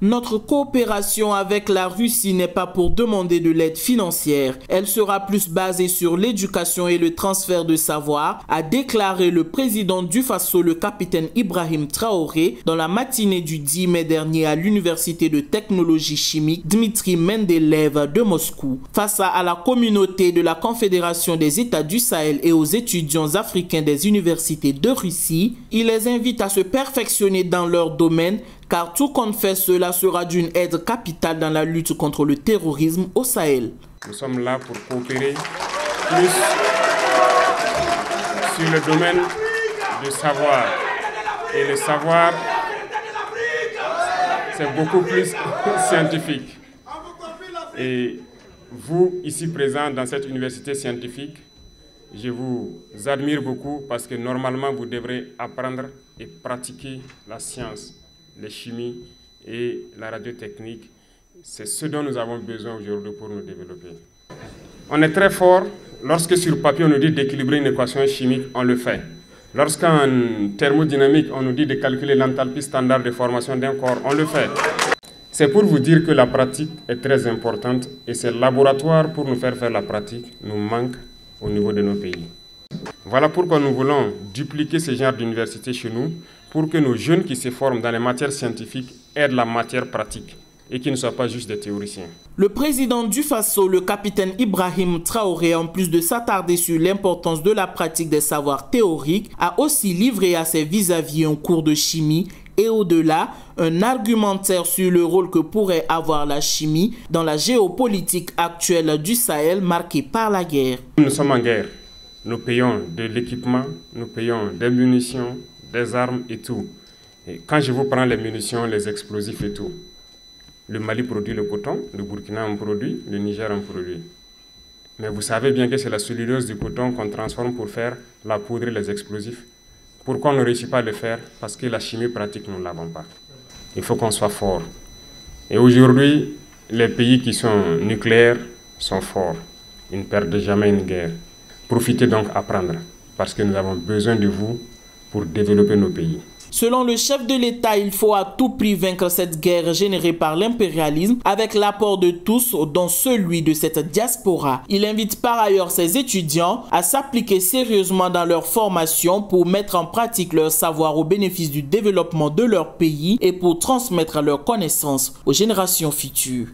Notre coopération avec la Russie n'est pas pour demander de l'aide financière. Elle sera plus basée sur l'éducation et le transfert de savoir, a déclaré le président du Faso, le capitaine Ibrahim Traoré, dans la matinée du 10 mai dernier à l'université de technologie chimique Dmitri Mendeleev de Moscou. Face à la communauté de la Confédération des États du Sahel et aux étudiants africains des universités de Russie, il les invite à se perfectionner dans leur domaine, car tout compte fait, cela sera d'une aide capitale dans la lutte contre le terrorisme au Sahel. Nous sommes là pour coopérer plus sur le domaine du savoir. Et le savoir, c'est beaucoup plus scientifique. Et vous, ici présents dans cette université scientifique, je vous admire beaucoup parce que normalement, vous devrez apprendre et pratiquer la science, les chimies et la radiotechnique. C'est ce dont nous avons besoin aujourd'hui pour nous développer. On est très fort lorsque sur papier on nous dit d'équilibrer une équation chimique, on le fait. Lorsqu'en thermodynamique on nous dit de calculer l'enthalpie standard de formation d'un corps, on le fait. C'est pour vous dire que la pratique est très importante et ces laboratoires pour nous faire la pratique nous manquent au niveau de nos pays. Voilà pourquoi nous voulons dupliquer ce genre d'université chez nous pour que nos jeunes qui se forment dans les matières scientifiques aient de la matière pratique et qu'ils ne soient pas juste des théoriciens. Le président du Faso, le capitaine Ibrahim Traoré, en plus de s'attarder sur l'importance de la pratique des savoirs théoriques, a aussi livré à ses vis-à-vis un cours de chimie et au-delà, un argumentaire sur le rôle que pourrait avoir la chimie dans la géopolitique actuelle du Sahel marquée par la guerre. Nous sommes en guerre. Nous payons de l'équipement, nous payons des munitions, des armes et tout. Et quand je vous prends les munitions, les explosifs et tout, le Mali produit le coton, le Burkina en produit, le Niger en produit. Mais vous savez bien que c'est la cellulose du coton qu'on transforme pour faire la poudre et les explosifs. Pourquoi on ne réussit pas à le faire? Parce que la chimie pratique, nous ne l'avons pas. Il faut qu'on soit fort. Et aujourd'hui, les pays qui sont nucléaires sont forts. Ils ne perdent jamais une guerre. Profitez donc apprendre, parce que nous avons besoin de vous pour développer nos pays. Selon le chef de l'État, il faut à tout prix vaincre cette guerre générée par l'impérialisme avec l'apport de tous, dont celui de cette diaspora. Il invite par ailleurs ses étudiants à s'appliquer sérieusement dans leur formation pour mettre en pratique leur savoir au bénéfice du développement de leur pays et pour transmettre leurs connaissances aux générations futures.